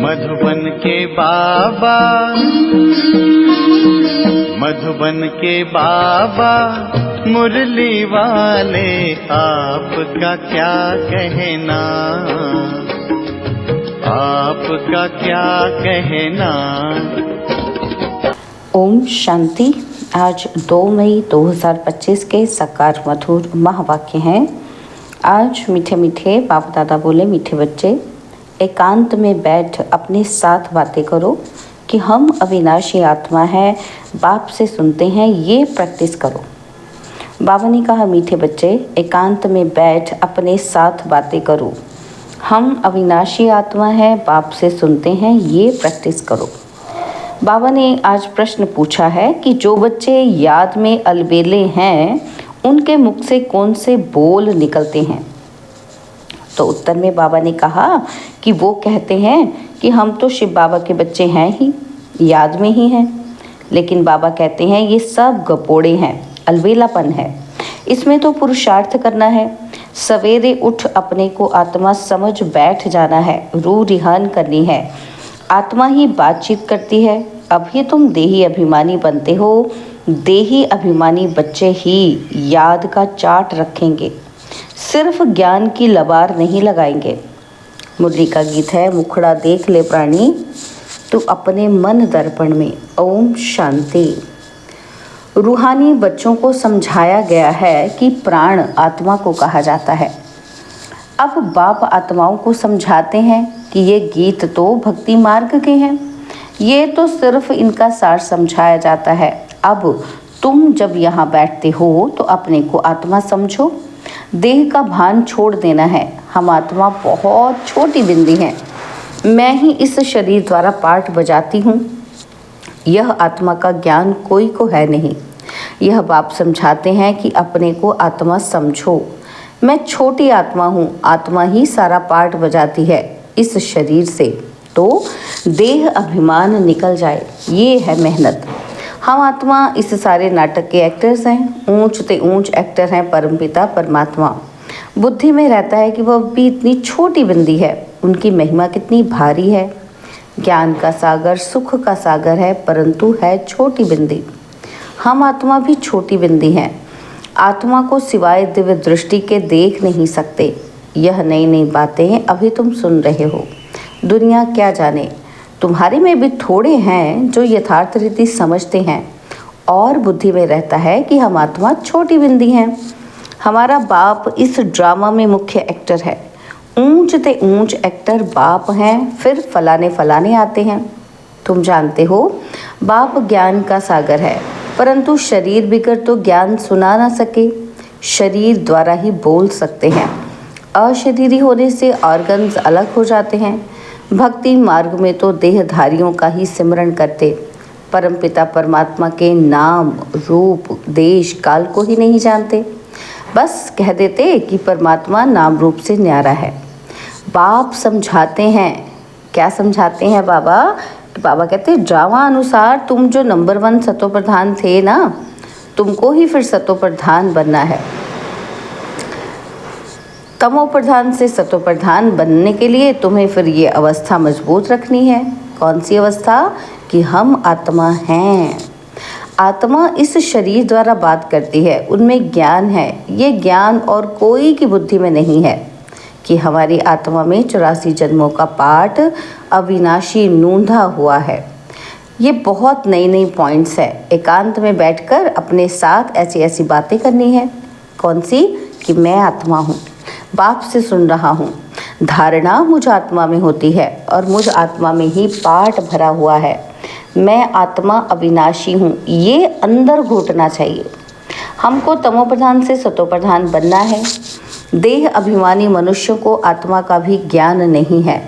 मधुबन के बाबा, मधुबन के बाबा मुरली वाले, आपका क्या कहना, आपका क्या कहना। ओम शांति। आज 2 मई 2025 के सकार मधुर महावाक्य हैं। आज मीठे मीठे बाप दादा बोले, मीठे बच्चे एकांत में बैठ अपने साथ बातें करो कि हम अविनाशी आत्मा है, बाप से सुनते हैं, ये प्रैक्टिस करो। बाबा ने कहा, मीठे बच्चे एकांत में बैठ अपने साथ बातें करो, हम अविनाशी आत्मा है, बाप से सुनते हैं, ये प्रैक्टिस करो। बाबा ने आज प्रश्न पूछा है कि जो बच्चे याद में अलबेले हैं उनके मुख से कौन से बोल निकलते हैं। तो उत्तर में बाबा ने कहा कि वो कहते हैं कि हम तो शिव बाबा के बच्चे हैं ही, याद में ही हैं। लेकिन बाबा कहते हैं ये सब गपोड़े हैं, अलबेलापन है, इसमें तो पुरुषार्थ करना है। सवेरे उठ अपने को आत्मा समझ बैठ जाना है, रूह रिहान करनी है। आत्मा ही बातचीत करती है। अभी तुम देही अभिमानी बनते हो, देही अभिमानी बच्चे ही याद का चाट रखेंगे, सिर्फ ज्ञान की लबार नहीं लगाएंगे। मुरली का गीत है, मुखड़ा देख ले प्राणी तू अपने मन दर्पण में। ओम शांति। रूहानी बच्चों को समझाया गया है कि प्राण आत्मा को कहा जाता है। अब बाप आत्माओं को समझाते हैं कि ये गीत तो भक्ति मार्ग के हैं, ये तो सिर्फ इनका सार समझाया जाता है। अब तुम जब यहाँ बैठते हो तो अपने को आत्मा समझो, देह का भान छोड़ देना है। हम आत्मा बहुत छोटी बिंदी हैं, मैं ही इस शरीर द्वारा पाठ बजाती हूँ। यह आत्मा का ज्ञान कोई को है नहीं। यह बाप समझाते हैं कि अपने को आत्मा समझो। मैं छोटी आत्मा हूँ, आत्मा ही सारा पाठ बजाती है इस शरीर से, तो देह अभिमान निकल जाए, ये है मेहनत। हम आत्मा इस सारे नाटक के एक्टर्स हैं, ऊंच ते ऊंच एक्टर हैं परमपिता परमात्मा। बुद्धि में रहता है कि वह भी इतनी छोटी बिंदी है, उनकी महिमा कितनी भारी है। ज्ञान का सागर, सुख का सागर है, परंतु है छोटी बिंदी। हम आत्मा भी छोटी बिंदी हैं। आत्मा को सिवाय दिव्य दृष्टि के देख नहीं सकते। यह नई नई बातें अभी तुम सुन रहे हो, दुनिया क्या जाने। तुम्हारे में भी थोड़े हैं जो यथार्थ रीति समझते हैं और बुद्धि में रहता है कि हम आत्मा छोटी बिंदी हैं। हमारा बाप इस ड्रामा में मुख्य एक्टर है। ऊंच ते ऊंच एक्टर बाप हैं, फिर फलाने फलाने आते हैं। तुम जानते हो बाप ज्ञान का सागर है, परंतु शरीर बिगड़ तो ज्ञान सुना ना सके, शरीर द्वारा ही बोल सकते हैं। अशरीरी होने से ऑर्गन्स अलग हो जाते हैं। भक्ति मार्ग में तो देहधारियों का ही सिमरण करते, परमपिता परमात्मा के नाम रूप देश काल को ही नहीं जानते। बस कह देते कि परमात्मा नाम रूप से न्यारा है। बाप समझाते हैं, क्या समझाते हैं बाबा? बाबा कहते हैं ड्रामा अनुसार तुम जो नंबर 1 सतो प्रधान थे ना, तुमको ही फिर सतो प्रधान बनना है। तमो प्रधान से सतो प्रधान बनने के लिए तुम्हें फिर ये अवस्था मजबूत रखनी है। कौन सी अवस्था? कि हम आत्मा हैं। आत्मा इस शरीर द्वारा बात करती है, उनमें ज्ञान है। ये ज्ञान और कोई की बुद्धि में नहीं है कि हमारी आत्मा में 84 जन्मों का पाठ अविनाशी नूंधा हुआ है। ये बहुत नई नई पॉइंट्स है। एकांत में बैठकर अपने साथ ऐसी ऐसी बातें करनी है। कौन सी? कि मैं आत्मा हूँ, बाप से सुन रहा हूँ। धारणा मुझ आत्मा में होती है और मुझ आत्मा में ही पाठ भरा हुआ है। मैं आत्मा अविनाशी हूँ, ये अंदर घुटना चाहिए। हमको तमो प्रधान से सतो प्रधान बनना है। देह अभिमानी मनुष्यों को आत्मा का भी ज्ञान नहीं है।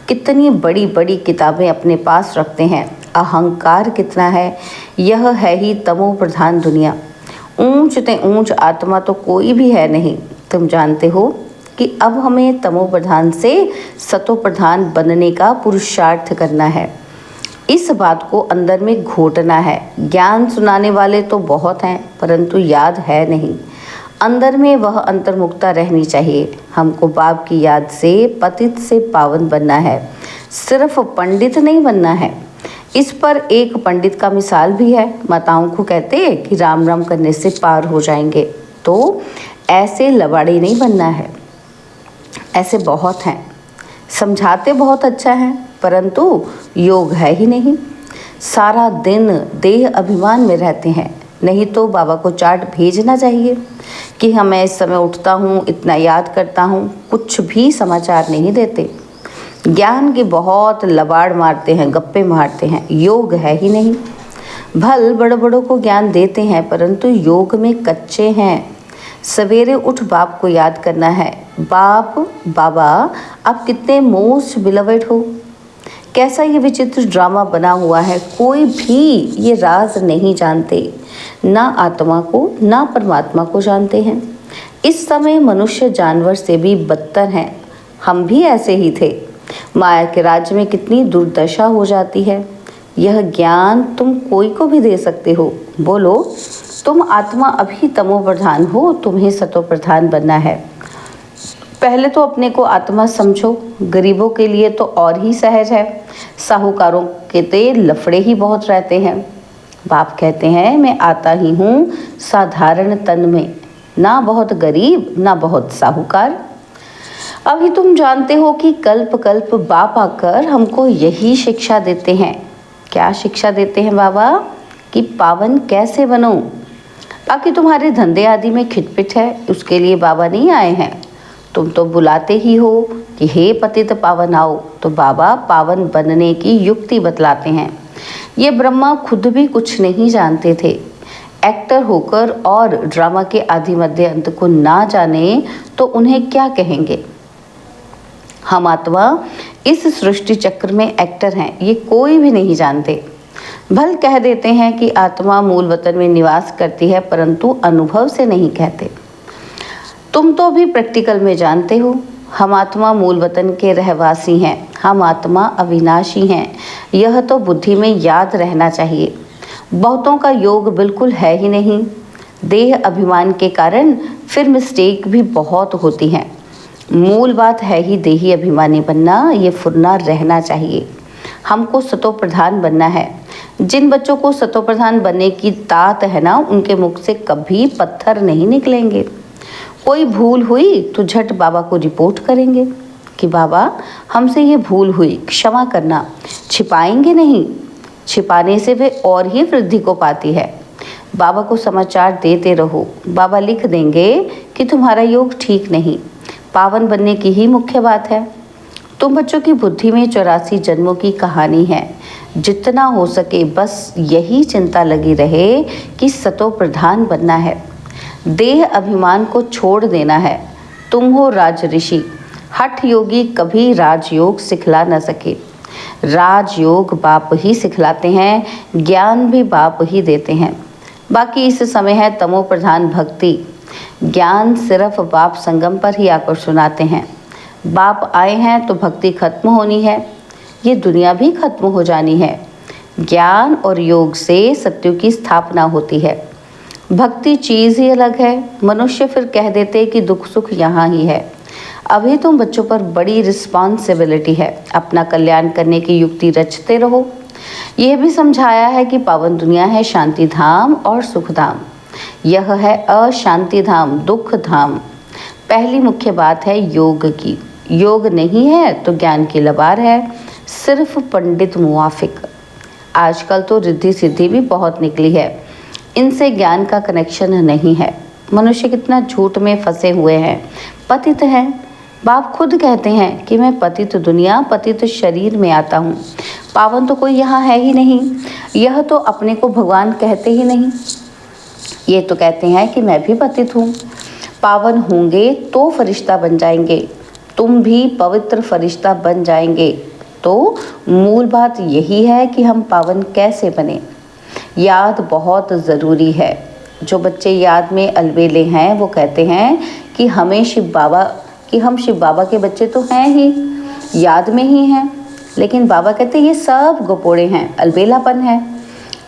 कितनी बड़ी बड़ी किताबें अपने पास रखते हैं, अहंकार कितना है। यह है ही तमो प्रधान दुनिया। ऊंच ते ऊंच आत्मा तो कोई भी है नहीं। तुम जानते हो कि अब हमें तमो प्रधान से सतो प्रधान बनने का पुरुषार्थ करना है। इस बात को अंदर में घोटना है। ज्ञान सुनाने वाले तो बहुत हैं, परंतु याद है नहीं। अंदर में वह अंतर्मुखता रहनी चाहिए। हमको बाप की याद से पतित से पावन बनना है। सिर्फ पंडित नहीं बनना है। इस पर एक पंडित का मिसाल भी है। माताओं को कहते हैं कि राम राम करने से पार हो जाएंगे, तो ऐसे लबाड़ी नहीं बनना है। ऐसे बहुत हैं, समझाते बहुत अच्छा है, परंतु योग है ही नहीं। सारा दिन देह अभिमान में रहते हैं। नहीं तो बाबा को चार्ट भेजना चाहिए कि हाँ मैं इस समय उठता हूँ, इतना याद करता हूँ। कुछ भी समाचार नहीं देते। ज्ञान की बहुत लबाड़ मारते हैं, गप्पे मारते हैं, योग है ही नहीं। भल बड़ों बड़ों को ज्ञान देते हैं, परंतु योग में कच्चे हैं। सवेरे उठ बाप को याद करना है। बाप, बाबा आप कितने मोस्ट बिलवेड हो। कैसा ये विचित्र ड्रामा बना हुआ है। कोई भी ये राज नहीं जानते, ना आत्मा को ना परमात्मा को जानते हैं। इस समय मनुष्य जानवर से भी बदतर हैं। हम भी ऐसे ही थे। माया के राज्य में कितनी दुर्दशा हो जाती है। यह ज्ञान तुम कोई को भी दे सकते हो। बोलो, तुम आत्मा अभी तमो प्रधान हो, तुम्हें सतो प्रधान बनना है। पहले तो अपने को आत्मा समझो। गरीबों के लिए तो और ही सहज है। साहूकारों के ते लफड़े ही बहुत रहते हैं। बाप कहते हैं मैं आता ही हूँ साधारण तन में, ना बहुत गरीब ना बहुत साहूकार। अभी तुम जानते हो कि कल्प कल्प बाप आकर हमको यही शिक्षा देते हैं। क्या शिक्षा देते हैं बाबा? कि पावन कैसे बनो। बाकी तुम्हारे धंधे आदि में खिटपिट है, उसके लिए बाबा नहीं आए हैं। तुम तो बुलाते ही हो कि हे पतित पावन आओ, तो बाबा पावन बनने की युक्ति बतलाते हैं। ये ब्रह्मा खुद भी कुछ नहीं जानते थे। एक्टर होकर और ड्रामा के आदि मध्य अंत को ना जाने तो उन्हें क्या कहेंगे। हम आत्मा इस सृष्टि चक्र में एक्टर हैं, ये कोई भी नहीं जानते। भल कह देते हैं कि आत्मा मूल वतन में निवास करती है, परंतु अनुभव से नहीं कहते। तुम तो भी प्रैक्टिकल में जानते हो। हम आत्मा मूल वतन के रहवासी हैं, हम आत्मा अविनाशी हैं। यह तो बुद्धि में याद रहना चाहिए। बहुतों का योग बिल्कुल है ही नहीं। देह अभिमान के कारण फिर मिस्टेक भी बहुत होती हैं। मूल बात है ही देही अभिमानी बनना, ये फुरना रहना चाहिए। हमको सतो प्रधान बनना है। जिन बच्चों को सतो प्रधान बनने की तात है ना, उनके मुख से कभी पत्थर नहीं निकलेंगे। कोई भूल हुई तो झट बाबा को रिपोर्ट करेंगे कि बाबा हमसे ये भूल हुई, क्षमा करना। छिपाएंगे नहीं, छिपाने से वे और ही वृद्धि को पाती है। बाबा को समाचार देते रहो। बाबा लिख देंगे कि तुम्हारा योग ठीक नहीं। पावन बनने की ही मुख्य बात है। तुम बच्चों की बुद्धि में 84 जन्मों की कहानी है। जितना हो सके बस यही चिंता लगी रहे कि सतो प्रधान बनना है। देह अभिमान को छोड़ देना है। तुम हो राज ऋषि। हठ योगी कभी राजयोग सिखला न सके। राजयोग बाप ही सिखलाते हैं, ज्ञान भी बाप ही देते हैं। बाकी इस समय है तमो प्रधान भक्ति। ज्ञान सिर्फ बाप संगम पर ही आकर सुनाते हैं। बाप आए हैं तो भक्ति खत्म होनी है, ये दुनिया भी खत्म हो जानी है। ज्ञान और योग से सत्य की स्थापना होती है। भक्ति चीज़ ही अलग है। मनुष्य फिर कह देते कि दुख सुख यहाँ ही है। अभी तुम बच्चों पर बड़ी रिस्पॉन्सिबिलिटी है। अपना कल्याण करने की युक्ति रचते रहो। यह भी समझाया है कि पावन दुनिया है शांति धाम और सुख धाम। यह है अशांति धाम, दुख धाम। पहली मुख्य बात है योग की। योग नहीं है तो ज्ञान की लबार है, सिर्फ पंडित मुआफिक। आजकल तो रिद्धि सिद्धि भी बहुत निकली है, इनसे ज्ञान का कनेक्शन नहीं है। मनुष्य कितना झूठ में फंसे हुए हैं, पतित हैं। बाप खुद कहते हैं कि मैं पतित दुनिया, पतित शरीर में आता हूँ। पावन तो कोई यहाँ है ही नहीं। यह तो अपने को भगवान कहते ही नहीं। ये तो कहते हैं कि मैं भी पतित हूँ। पावन होंगे तो फरिश्ता बन जाएंगे। तुम भी पवित्र फरिश्ता बन जाएंगे। तो मूल बात यही है कि हम पावन कैसे बने। याद बहुत ज़रूरी है। जो बच्चे याद में अलबेले हैं वो कहते हैं कि हम शिव बाबा के बच्चे तो हैं ही, याद में ही हैं। लेकिन बाबा कहते ये सब गोपोड़े हैं, अलबेलापन है।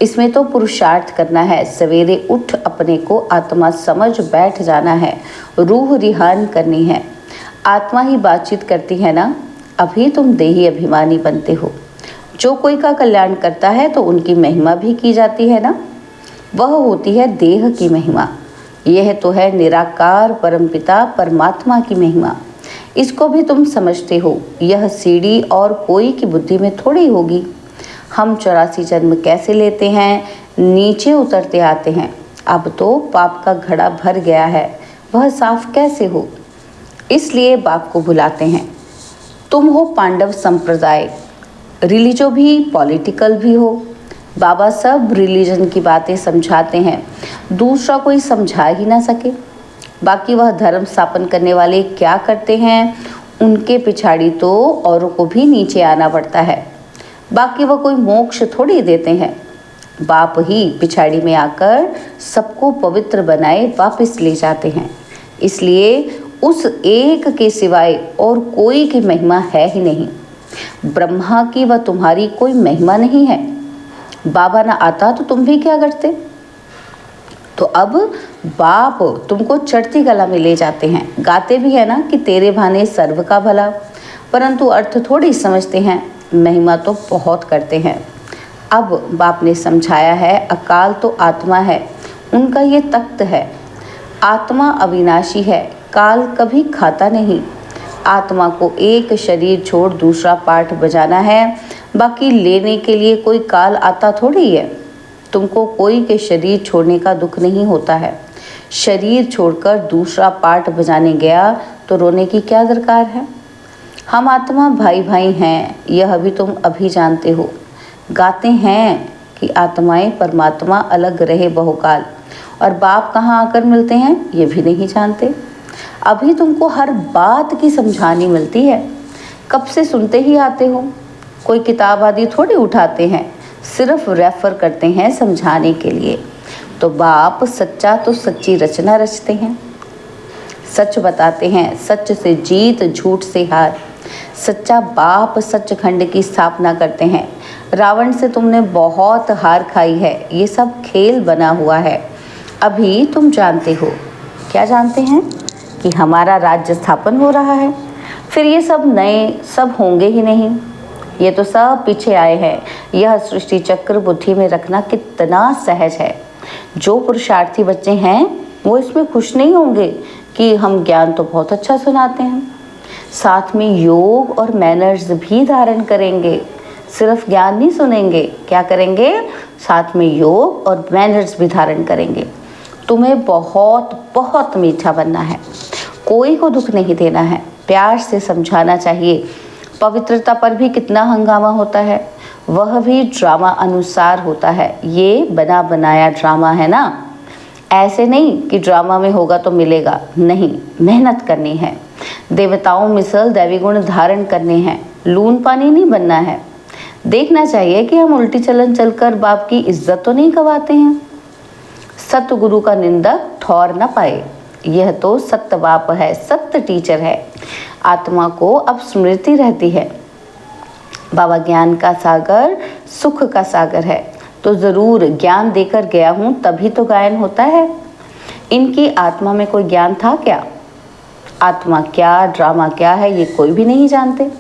इसमें तो पुरुषार्थ करना है। सवेरे उठ अपने को आत्मा समझ बैठ जाना है। रूह रिहान करनी है। आत्मा ही बातचीत करती है ना। अभी तुम देही अभिमानी बनते हो। जो कोई का कल्याण करता है तो उनकी महिमा भी की जाती है ना, वह होती है देह की महिमा। यह तो है निराकार परमपिता परमात्मा की महिमा। इसको भी तुम समझते हो। यह सीढ़ी और कोई की बुद्धि में थोड़ी होगी। हम 84 जन्म कैसे लेते हैं, नीचे उतरते आते हैं। अब तो पाप का घड़ा भर गया है, वह साफ कैसे हो। इसलिए बाप को बुलाते हैं। तुम हो पांडव संप्रदाय, रिलीजो भी पॉलिटिकल भी हो। बाबा सब रिलीजन की बातें समझाते हैं, दूसरा कोई समझा ही ना सके। बाकी वह धर्म स्थापन करने वाले क्या करते हैं, उनके पिछाड़ी तो औरों को भी नीचे आना पड़ता है। बाकी वह कोई मोक्ष थोड़ी देते हैं। बाप ही पिछाड़ी में आकर सबको पवित्र बनाए वापस ले जाते हैं। इसलिए उस एक के सिवाय और कोई की महिमा है ही नहीं। ब्रह्मा की व तुम्हारी कोई महिमा नहीं है। बाबा ना आता तो तुम भी क्या करते। तो अब बाप तुमको चढ़ती कला में ले जाते हैं। गाते भी है ना कि तेरे भाने सर्व का भला, परंतु अर्थ थोड़ी समझते हैं, महिमा तो बहुत करते हैं। अब बाप ने समझाया है, अकाल तो आत्मा है, उनका ये तख्त है। आत्मा अविनाशी है, काल कभी खाता नहीं। आत्मा को एक शरीर छोड़ दूसरा पाठ बजाना है, बाकी लेने के लिए कोई काल आता थोड़ी है। तुमको कोई के शरीर छोड़ने का दुख नहीं होता है। शरीर छोड़कर दूसरा पाठ बजाने गया तो रोने की क्या दरकार है। हम आत्मा भाई भाई हैं, यह भी तुम अभी जानते हो। गाते हैं कि आत्माएं परमात्मा अलग रहे बहुकाल, और बाप कहाँ आकर मिलते हैं ये भी नहीं जानते। अभी तुमको हर बात की समझानी मिलती है, कब से सुनते ही आते हो। कोई किताब आदि थोड़ी उठाते हैं, सिर्फ रेफर करते हैं समझाने के लिए। तो बाप सच्चा तो सच्ची रचना रचते हैं, सच बताते हैं, सच से जीत झूठ से हार। सच्चा बाप सचखंड की स्थापना करते हैं। रावण से तुमने बहुत हार खाई है, ये सब खेल बना हुआ है। अभी तुम जानते हो, क्या जानते हैं कि हमारा राज्य स्थापन हो रहा है। फिर ये सब नए सब होंगे ही नहीं, ये तो सब पीछे आए हैं। यह सृष्टि चक्र बुद्धि में रखना कितना सहज है। जो पुरुषार्थी बच्चे हैं वो इसमें खुश नहीं होंगे कि हम ज्ञान तो बहुत अच्छा सुनाते हैं, साथ में योग और मैनर्स भी धारण करेंगे। सिर्फ ज्ञान नहीं सुनेंगे, क्या करेंगे, साथ में योग और मैनर्स भी धारण करेंगे। तुम्हें बहुत बहुत मीठा बनना है, कोई को दुख नहीं देना है, प्यार से समझाना चाहिए। पवित्रता पर भी कितना हंगामा होता है, वह भी ड्रामा अनुसार होता है। ये बना बनाया ड्रामा है ना, ऐसे नहीं कि ड्रामा में होगा तो मिलेगा, नहीं, मेहनत करनी है। देवताओं मिसल दैवी गुण धारण करने हैं, लून पानी नहीं बनना है। देखना चाहिए कि हम उल्टी चलन चलकर बाप की इज्जत तो नहीं गवाते हैं। सतगुरु का निंदक ठौर न पाए, यह तो सत्य बाप है, सत्य टीचर है। आत्मा को अब स्मृति रहती है। बाबा ज्ञान का सागर सुख का सागर है, तो ज़रूर ज्ञान देकर गया हूँ तभी तो गायन होता है। इनकी आत्मा में कोई ज्ञान था क्या? आत्मा क्या, ड्रामा क्या है, ये कोई भी नहीं जानते।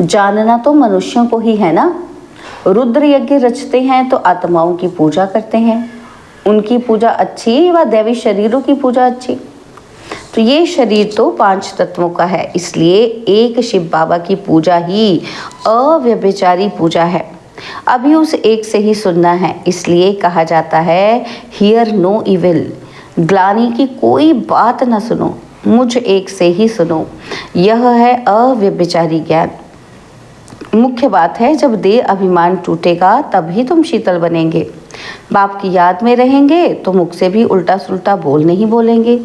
जानना तो मनुष्यों को ही है ना। रुद्र यज्ञ रचते हैं तो आत्माओं की पूजा करते हैं। उनकी पूजा अच्छी व दैवी शरीरों की पूजा अच्छी। तो ये शरीर तो 5 तत्वों का है, इसलिए एक शिव बाबा की पूजा ही अव्यभिचारी पूजा है। अभी उस एक से ही सुनना है, इसलिए कहा जाता है हियर नो इविल। ग्लानि की कोई बात न सुनो, मुझ एक से ही सुनो। यह है अव्यभिचारी ज्ञान। मुख्य बात है, जब देह अभिमान टूटेगा तभी तुम शीतल बनेंगे। बाप की याद में रहेंगे तो मुख से भी उल्टा सुल्टा बोल नहीं बोलेंगे,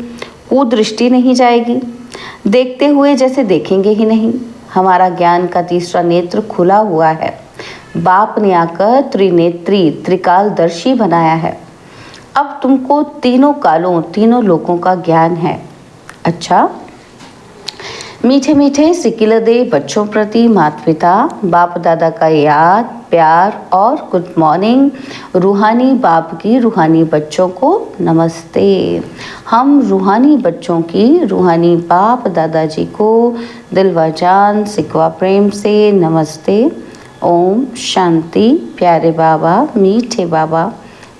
कुदृष्टि नहीं जाएगी, देखते हुए जैसे देखेंगे ही नहीं। हमारा ज्ञान का तीसरा नेत्र खुला हुआ है। बाप ने आकर त्रिनेत्री त्रिकालदर्शी बनाया है। अब तुमको तीनों कालों तीनों लोकों का ज्ञान है। अच्छा, मीठे मीठे सिकिलदे बच्चों प्रति माता पिता बाप दादा का याद प्यार और गुड मॉर्निंग। रूहानी बाप की रूहानी बच्चों को नमस्ते। हम रूहानी बच्चों की रूहानी बाप दादाजी को दिल व जान सिकवा प्रेम से नमस्ते। ओम शांति। प्यारे बाबा, मीठे बाबा,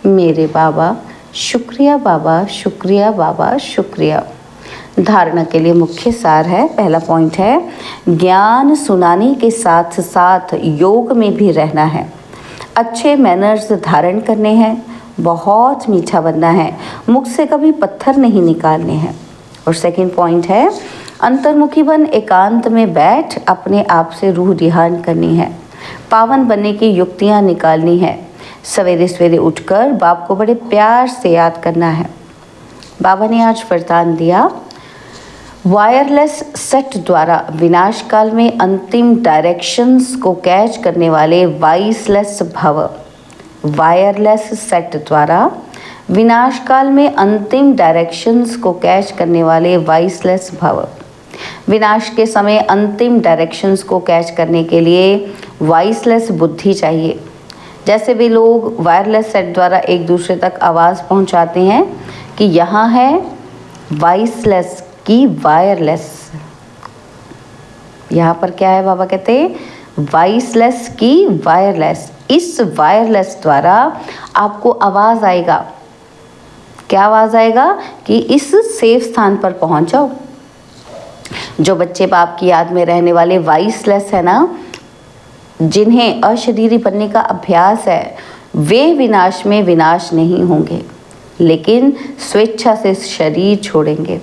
मेरे बाबा, शुक्रिया बाबा, शुक्रिया बाबा, शुक्रिया। धारणा के लिए मुख्य सार है। पहला पॉइंट है, ज्ञान सुनाने के साथ साथ योग में भी रहना है। अच्छे मैनर्स धारण करने हैं। बहुत मीठा बनना है। मुख से कभी पत्थर नहीं निकालने हैं। और सेकंड पॉइंट है, अंतर्मुखी बन एकांत में बैठ अपने आप से रूह रिहान करनी है। पावन बनने की युक्तियाँ निकालनी है। सवेरे सवेरे उठकर बाप को बड़े प्यार से याद करना है। बाबा ने आज वरदान दिया, वायरलेस सेट द्वारा विनाश काल में अंतिम डायरेक्शंस को कैच करने वाले वॉइसलेस भव। वायरलेस सेट द्वारा विनाश काल में अंतिम डायरेक्शंस को कैच करने वाले वॉइसलेस भव। विनाश के समय अंतिम डायरेक्शंस को कैच करने के लिए वॉइसलेस बुद्धि चाहिए। जैसे वे लोग वायरलेस सेट द्वारा एक दूसरे तक आवाज़ पहुंचाते हैं कि यहाँ है, वॉइसलेस की वायरलेस। यहाँ पर क्या है, बाबा कहते हैं वॉइसलेस की वायरलेस। इस वायरलेस द्वारा आपको आवाज़ आएगा। क्या आवाज़ आएगा कि इस सेफ स्थान पर पहुँच जाओ। जो बच्चे बाप की याद में रहने वाले वॉइसलेस है ना, जिन्हें अशरीरी बनने का अभ्यास है, वे विनाश में विनाश नहीं होंगे, लेकिन स्वेच्छा से शरीर छोड़ेंगे।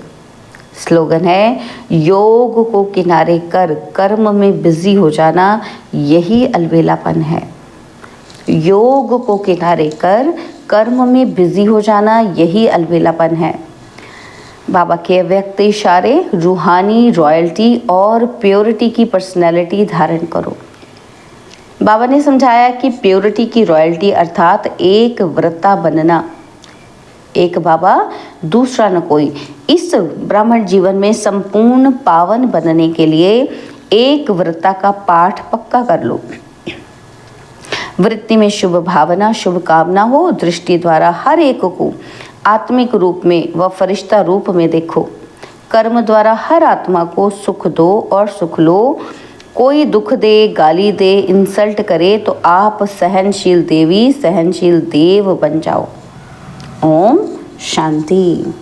स्लोगन है, योग को किनारे कर कर्म में बिजी हो जाना, यही अलबेलापन है। योग को किनारे कर कर्म में बिजी हो जाना, यही अलबेलापन है। बाबा के व्यक्त इशारे, रूहानी रॉयल्टी और प्योरिटी की पर्सनैलिटी धारण करो। बाबा ने समझाया कि प्योरिटी की रॉयल्टी अर्थात एक व्रता बनना। एक बाबा दूसरा न कोई। इस ब्राह्मण जीवन में संपूर्ण पावन बनने के लिए एक व्रता का पाठ पक्का कर लो। वृत्ति में शुभ भावना शुभ कामना हो। दृष्टि द्वारा हर एक को आत्मिक रूप में व फरिश्ता रूप में देखो। कर्म द्वारा हर आत्मा को सुख दो और सुख लो। कोई दुख दे, गाली दे, इंसल्ट करे तो आप सहनशील देवी सहनशील देव बन जाओ। ओम शांति।